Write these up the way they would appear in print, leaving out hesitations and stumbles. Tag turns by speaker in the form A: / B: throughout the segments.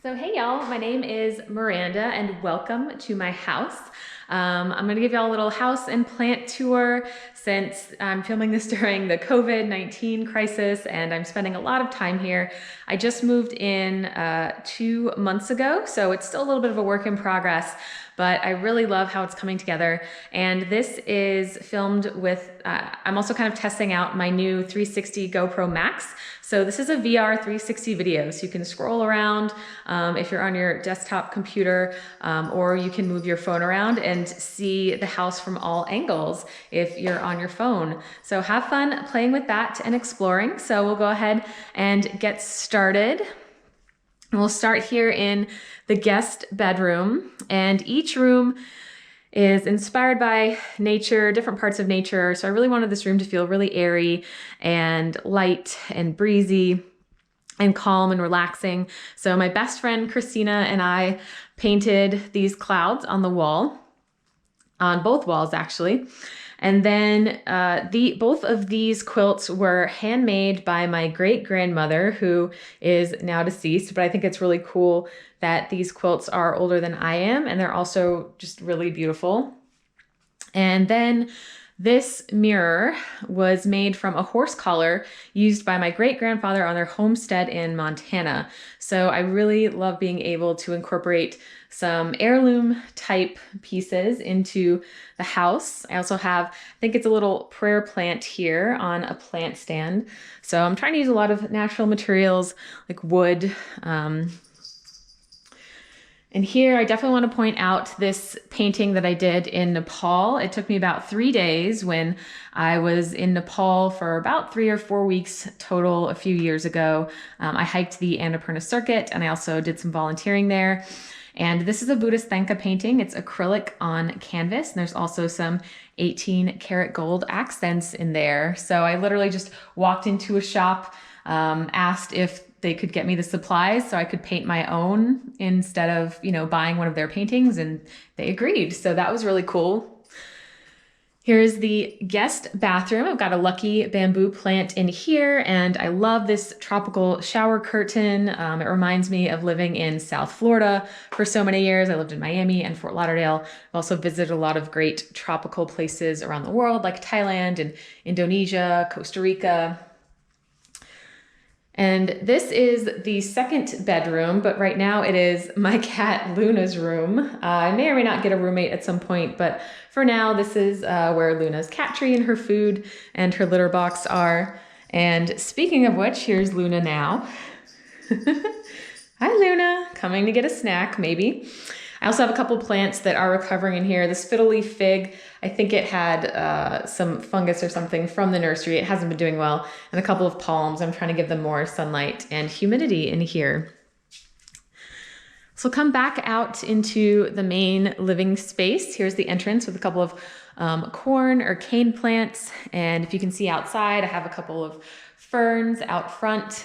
A: So hey y'all, my name is Miranda and welcome to my house. I'm gonna give y'all a little house and plant tour since I'm filming this during the COVID-19 crisis and I'm spending a lot of time here. I just moved in 2 months ago, so it's still a little bit of a work in progress, but I really love how it's coming together. And this is filmed with, I'm also kind of testing out my new 360 GoPro Max. So this is a VR 360 video, so you can scroll around if you're on your desktop computer, or you can move your phone around and see the house from all angles if you're on your phone. So have fun playing with that and exploring. So we'll go ahead and get started. And we'll start here in the guest bedroom, and each room is inspired by nature, different parts of nature. So I really wanted this room to feel really airy and light and breezy and calm and relaxing. So my best friend Christina and I painted these clouds on the wall, on both walls actually. And then both of these quilts were handmade by my great-grandmother, who is now deceased, but I think it's really cool that these quilts are older than I am, and they're also just really beautiful. And then this mirror was made from a horse collar used by my great-grandfather on their homestead in Montana. So I really love being able to incorporate some heirloom type pieces into the house. I also have, I think it's a little prayer plant here on a plant stand. So I'm trying to use a lot of natural materials like wood. And here I definitely want to point out this painting that I did in Nepal. It took me about 3 days when I was in Nepal for about 3 or 4 weeks total a few years ago. I hiked the Annapurna Circuit and I also did some volunteering there. And this is a Buddhist Thangka painting. It's acrylic on canvas. And there's also some 18 karat gold accents in there. So I literally just walked into a shop, asked if they could get me the supplies so I could paint my own instead of, buying one of their paintings, and they agreed. So that was really cool. Here's the guest bathroom. I've got a lucky bamboo plant in here, and I love this tropical shower curtain. It reminds me of living in South Florida for so many years. I lived in Miami and Fort Lauderdale. I've also visited a lot of great tropical places around the world, like Thailand and Indonesia, Costa Rica. And this is the second bedroom, but right now it is my cat Luna's room. I may or may not get a roommate at some point, but for now, this is where Luna's cat tree and her food and her litter box are. And speaking of which, here's Luna now. Hi, Luna, coming to get a snack, maybe. I also have a couple plants that are recovering in here. This fiddle leaf fig, I think it had some fungus or something from the nursery. It hasn't been doing well. And a couple of palms. I'm trying to give them more sunlight and humidity in here. So come back out into the main living space. Here's the entrance with a couple of corn or cane plants. And if you can see outside, I have a couple of ferns out front.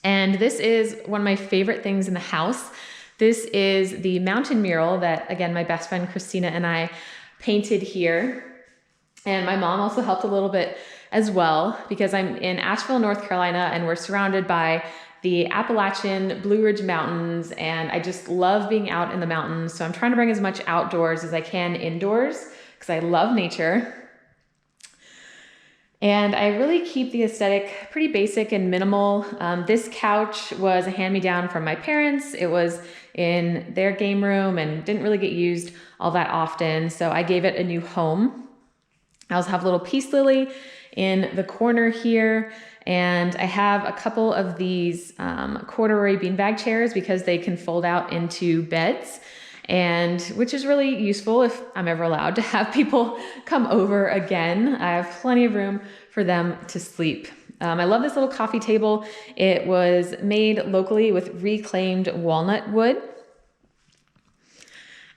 A: And this is one of my favorite things in the house. This is the mountain mural that, again, my best friend Christina and I painted here. And my mom also helped a little bit as well, because I'm in Asheville, North Carolina, and we're surrounded by the Appalachian Blue Ridge Mountains, and I just love being out in the mountains. So I'm trying to bring as much outdoors as I can indoors, because I love nature. And I really keep the aesthetic pretty basic and minimal. This couch was a hand-me-down from my parents. It was in their game room and didn't really get used all that often, so I gave it a new home. I also have a little peace lily in the corner here, and I have a couple of these corduroy beanbag chairs because they can fold out into beds, and which is really useful if I'm ever allowed to have people come over again. I have plenty of room for them to sleep. I love this little coffee table. It was made locally with reclaimed walnut wood.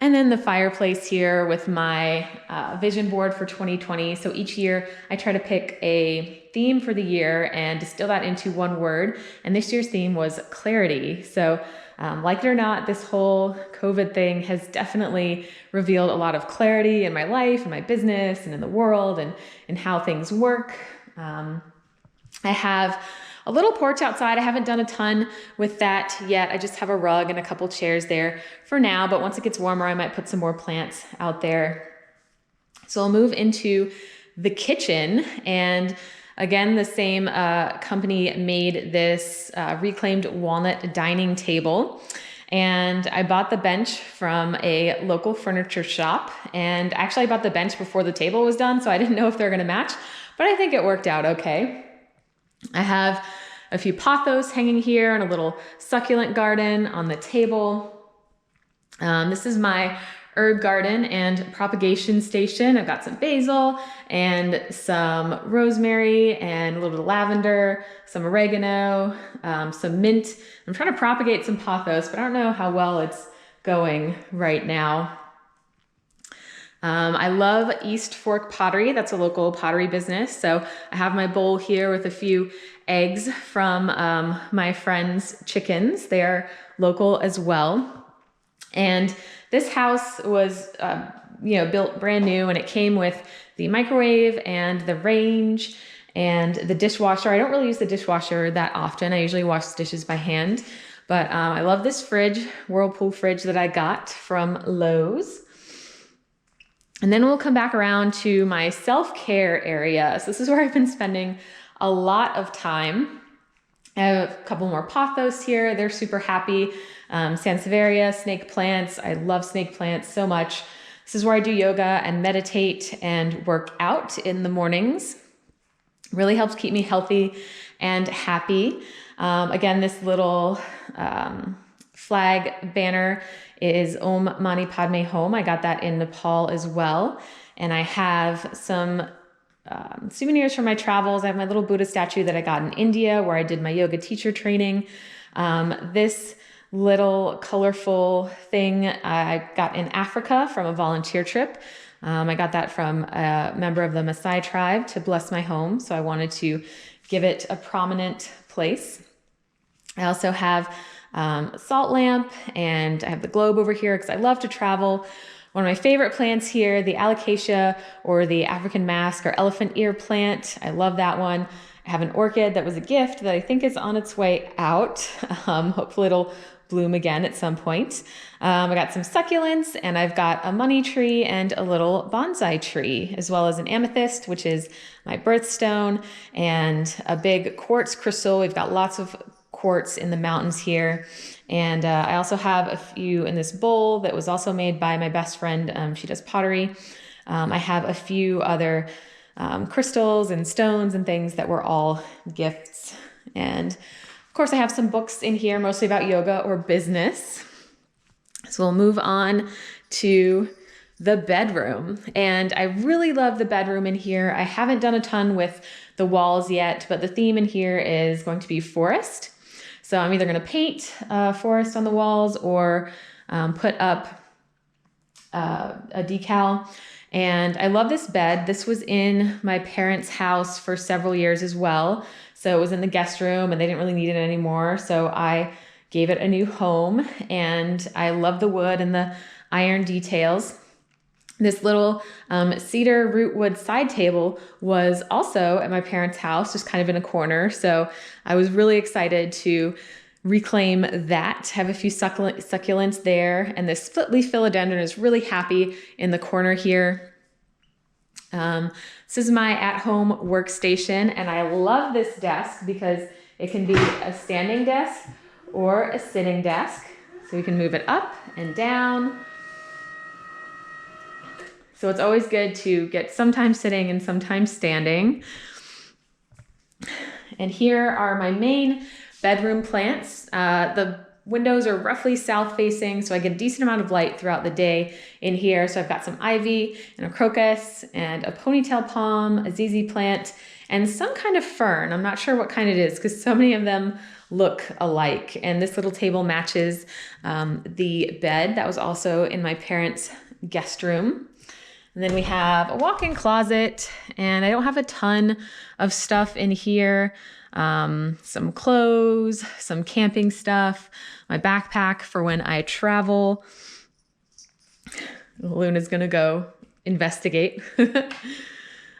A: And then the fireplace here with my vision board for 2020. So each year I try to pick a theme for the year and distill that into one word. And this year's theme was clarity. So like it or not, this whole COVID thing has definitely revealed a lot of clarity in my life and my business and in the world and how things work. I have a little porch outside. I haven't done a ton with that yet. I just have a rug and a couple chairs there for now, but once it gets warmer, I might put some more plants out there. So I'll move into the kitchen, and again, the same company made this reclaimed walnut dining table. And I bought the bench from a local furniture shop, and actually I bought the bench before the table was done, so I didn't know if they're gonna match, but I think it worked out okay. I have a few pothos hanging here and a little succulent garden on the table. This is my herb garden and propagation station. I've got some basil and some rosemary and a little bit of lavender, some oregano, some mint. I'm trying to propagate some pothos, but I don't know how well it's going right now. I love East Fork Pottery. That's a local pottery business. So I have my bowl here with a few eggs from my friend's chickens. They are local as well. And this house was, built brand new, and it came with the microwave and the range and the dishwasher. I don't really use the dishwasher that often. I usually wash dishes by hand, but I love this fridge, Whirlpool fridge that I got from Lowe's. And then we'll come back around to my self-care area. So this is where I've been spending a lot of time. I have a couple more pothos here. They're super happy. Sansevieria, snake plants. I love snake plants so much. This is where I do yoga and meditate and work out in the mornings. Really helps keep me healthy and happy. Again, this little flag banner is Om Mani Padme Hum. I got that in Nepal as well. And I have some souvenirs from my travels. I have my little Buddha statue that I got in India where I did my yoga teacher training. This little colorful thing I got in Africa from a volunteer trip. I got that from a member of the Maasai tribe to bless my home, so I wanted to give it a prominent place. I also have a salt lamp, and I have the globe over here because I love to travel. One of my favorite plants here, the alocasia or the African mask or elephant ear plant. I love that one. I have an orchid that was a gift that I think is on its way out. Hopefully it'll bloom again at some point. I got some succulents, and I've got a money tree and a little bonsai tree, as well as an amethyst, which is my birthstone, and a big quartz crystal. We've got lots of quartz in the mountains here. And I also have a few in this bowl that was also made by my best friend. She does pottery. I have a few other crystals and stones and things that were all gifts. And of course, I have some books in here, mostly about yoga or business. So we'll move on to the bedroom. And I really love the bedroom in here. I haven't done a ton with the walls yet, but the theme in here is going to be forest. So I'm either going to paint forest on the walls or put up a decal. And I love this bed. This was in my parents' house for several years as well. So it was in the guest room and they didn't really need it anymore. So I gave it a new home, and I love the wood and the iron details. This little cedar rootwood side table was also at my parents' house, just kind of in a corner. So I was really excited to reclaim that. Have a few succulents there. And this split leaf philodendron is really happy in the corner here. This is my at-home workstation, and I love this desk because it can be a standing desk or a sitting desk. So we can move it up and down. So it's always good to get sometimes sitting and sometimes standing. And here are my main bedroom plants. The windows are roughly south facing, so I get a decent amount of light throughout the day in here. So I've got some ivy and a crocus and a ponytail palm, a ZZ plant, and some kind of fern. I'm not sure what kind it is because so many of them look alike. And this little table matches the bed that was also in my parents' guest room. And then we have a walk-in closet, and I don't have a ton of stuff in here. Some clothes, some camping stuff, my backpack for when I travel. Luna's gonna go investigate.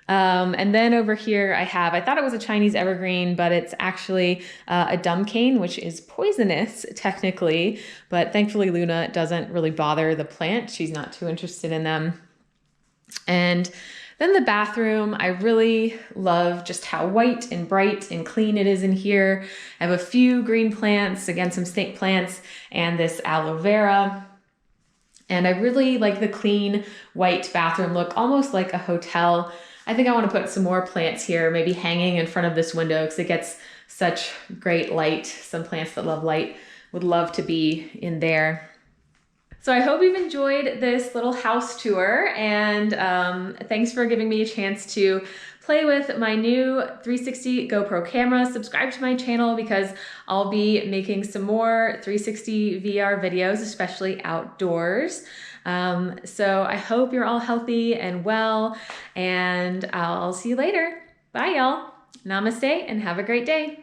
A: And then over here I thought it was a Chinese evergreen, but it's actually a dumb cane, which is poisonous technically, but thankfully Luna doesn't really bother the plant. She's not too interested in them. And then the bathroom, I really love just how white and bright and clean it is in here. I have a few green plants, again, some snake plants, and this aloe vera. And I really like the clean white bathroom look, almost like a hotel. I think I want to put some more plants here, maybe hanging in front of this window because it gets such great light. Some plants that love light would love to be in there. So I hope you've enjoyed this little house tour, and thanks for giving me a chance to play with my new 360 GoPro camera. Subscribe to my channel because I'll be making some more 360 VR videos, especially outdoors. So I hope you're all healthy and well, and I'll see you later. Bye, y'all. Namaste and have a great day.